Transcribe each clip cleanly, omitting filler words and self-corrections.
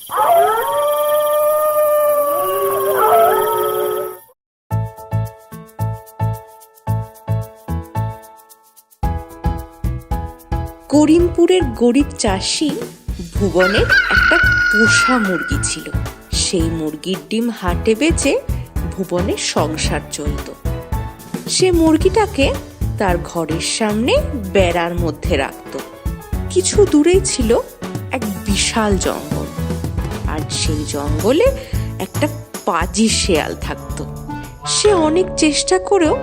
করিমপুরের গরিব চাষি ভুবনের একটা পোষা মুরগি ছিল। সেই মুরগির ডিম হাটে বেচে ভুবনের সংসার চলত। সে মুরগিটাকে তার ঘরের সামনে বেড়ার মধ্যে রাখত। কিছু দূরেই ছিল এক বিশাল জঙ্গল, আর সেই জঙ্গলে একটা পাজি শেয়াল থাকত। সে অনেক চেষ্টা করেও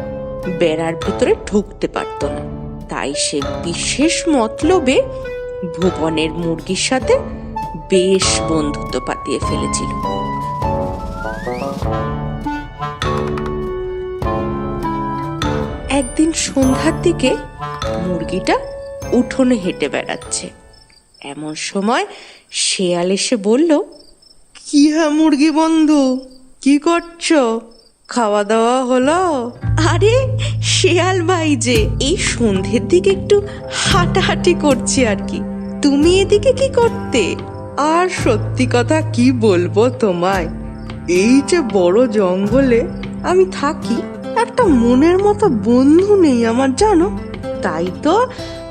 বেড়ার ভিতরে ঢুকতে পারত না। তাই সে বিশেষ মতলবে ভুবনের মুরগির সাথে বেশ বন্ধুত্ব পাতিয়ে ফেলেছিল। একদিন সন্ধ্যার দিকে মুরগিটা উঠোনে হেঁটে বেড়াচ্ছে। এমন সময় শেয়াল এসে বলল, কি হ্যাঁ মুরগি বন্ধু, কি করছো? খাওয়া দাওয়া হলো? আরে শেয়াল ভাই যে, এই সন্ধ্যের দিকে একটু হাঁটাহাঁটি করছি আর কি। তুমি এদিকে কি করতে? আর সত্যি কথা কি বলবো তোমায়, এই যে বড় জঙ্গলে আমি থাকি, একটা মনের মতো বন্ধু নেই আমার, জানো। তাই তো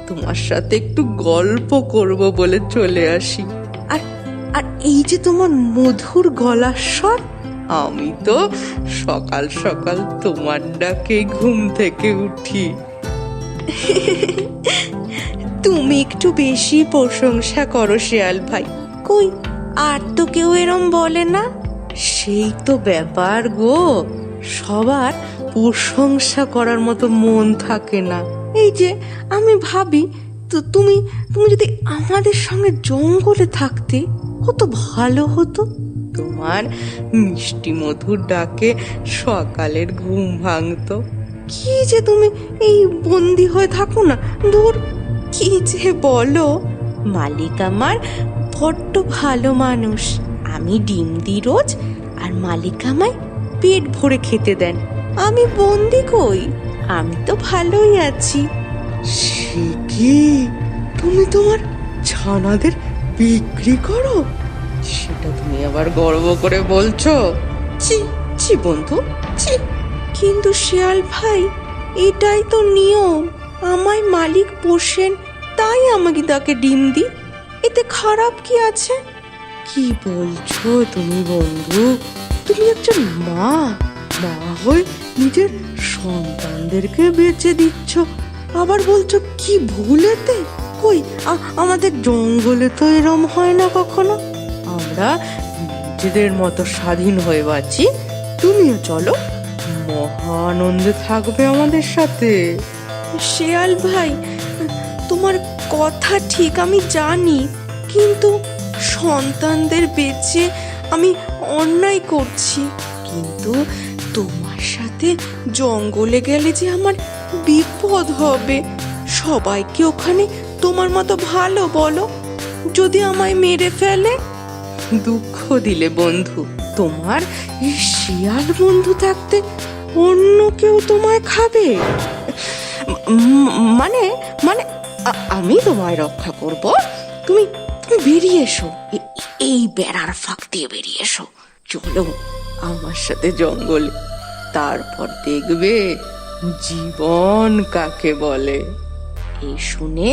তোমার সাথে একটু গল্প করব বলে চলে আসি। আর আর এই যে তোমার মধুর গলার স্বর, আমি তো সকাল সকাল তোমার ডাকে ঘুম থেকে উঠি। তুমি একটু বেশি প্রশংসা করো শেয়াল ভাই। কই আর তো কেউ এরম বলে না। সেই তো ব্যাপার গো, সবার প্রশংসা করার মতো মন থাকে না। এই যে আমি ভাবি, তো তুমি যদি আমাদের সঙ্গে জঙ্গলে থাকতে কত ভালো হতো। তোমার মিষ্টি মধুর ডাকে সকালের ঘুম ভাঙতো। কি যে তুমি এই বন্দি হয়ে থাকো না, দূর। কি যে বলো, মালিক আমার বড্ড ভালো মানুষ। আমি ডিম দিই রোজ, আর মালিক আমায় পেট ভরে খেতে দেন। আমি বন্দি কই, আমি তো ভালোই আছি। সে কি, তুমি তোমার ছানাদের বিক্রি করো? সেটা তুমি আবার গর্ব করে বলছো? ছি ছি বন্ধু, ছি। কিন্তু শিয়াল ভাই, এটাই তো নিয়ম। আমায় মালিক পোষেন, তাই আমাকে তাকে ডিম দিই। এতে খারাপ কি আছে? কি বলছো তুমি বন্ধু? তুমি একজন মা, মা হয়ে নিজের সন্তানদেরকে বেঁচে দিচ্ছ, আবার বলছো কি ভুলেতে? কই আমাদের জঙ্গলে তো এরম হয় না কখনো। আমরা নিজেদের মতো স্বাধীন হয়ে বাঁচি। তুমিও চলো, মহা আনন্দে থাকবে আমাদের সাথে। শিয়াল ভাই, তোমার কথা ঠিক, আমি জানি, কিন্তু সন্তানদের বেঁচে আমি অন্যায় করছি। কিন্তু তোমার সাথে জঙ্গলে গেলে যে আমার বিপদ হবে। সবাইকে ওখানে তোমার মতো ভালো বলো, যদি আমায় মেরে ফেলে। দুঃখ দিলে বন্ধু, তোমার এই শিয়াল বন্ধু থাকতে অন্য কেউ তোমায় খাবে? মানে মানে আমি তোমায় রক্ষা করব। তুমি তুমি বেরিয়ে এসো, এই বেড়ার ফাঁক দিয়ে বেরিয়ে এসো। চলো আমার সাথে জঙ্গলে, তারপর দেখবে জীবন কাকে বলে। এই শুনে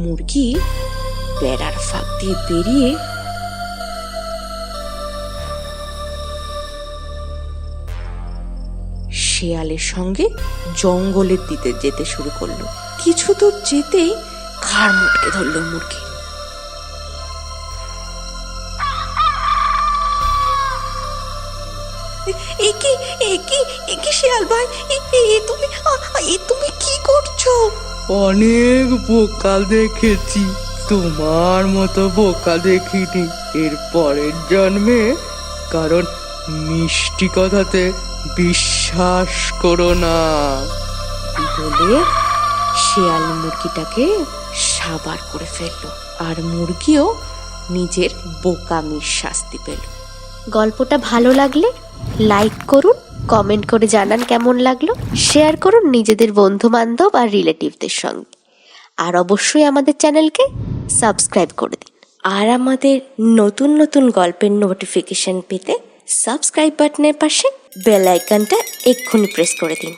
মুরগি বেড়ার ফাঁক দিয়ে বেরিয়ে শেয়ালের সঙ্গে জঙ্গলের দিকে যেতে শুরু করলো। কিছু দূর যেতেই ঘাড় মুটকে ধরলো মুরগি। শিয়াল ভাই, তুমি কি করছো? অনেক বোকা দেখেছি, তোমার মতো বোকা দেখিনি এর পরের জন্মে। কারণ মিষ্টি কথাতে বিশ্বাস করো না। বলে শিয়াল মুরগিটাকে সাবার করে ফেললো, আর মুরগিও নিজের বোকামির শাস্তি পেল। গল্পটা ভালো লাগলে লাইক করুন, কমেন্ট করে জানান কেমন লাগলো, শেয়ার করুন নিজেদের বন্ধু বান্ধব আর রিলেটিভদের সঙ্গে, আর অবশ্যই আমাদের চ্যানেলকে সাবস্ক্রাইব করে দিন। আর আমাদের নতুন নতুন গল্পের নোটিফিকেশন পেতে সাবস্ক্রাইব বাটনের পাশে বেল আইকনটা এক্ষুনি প্রেস করে দিন।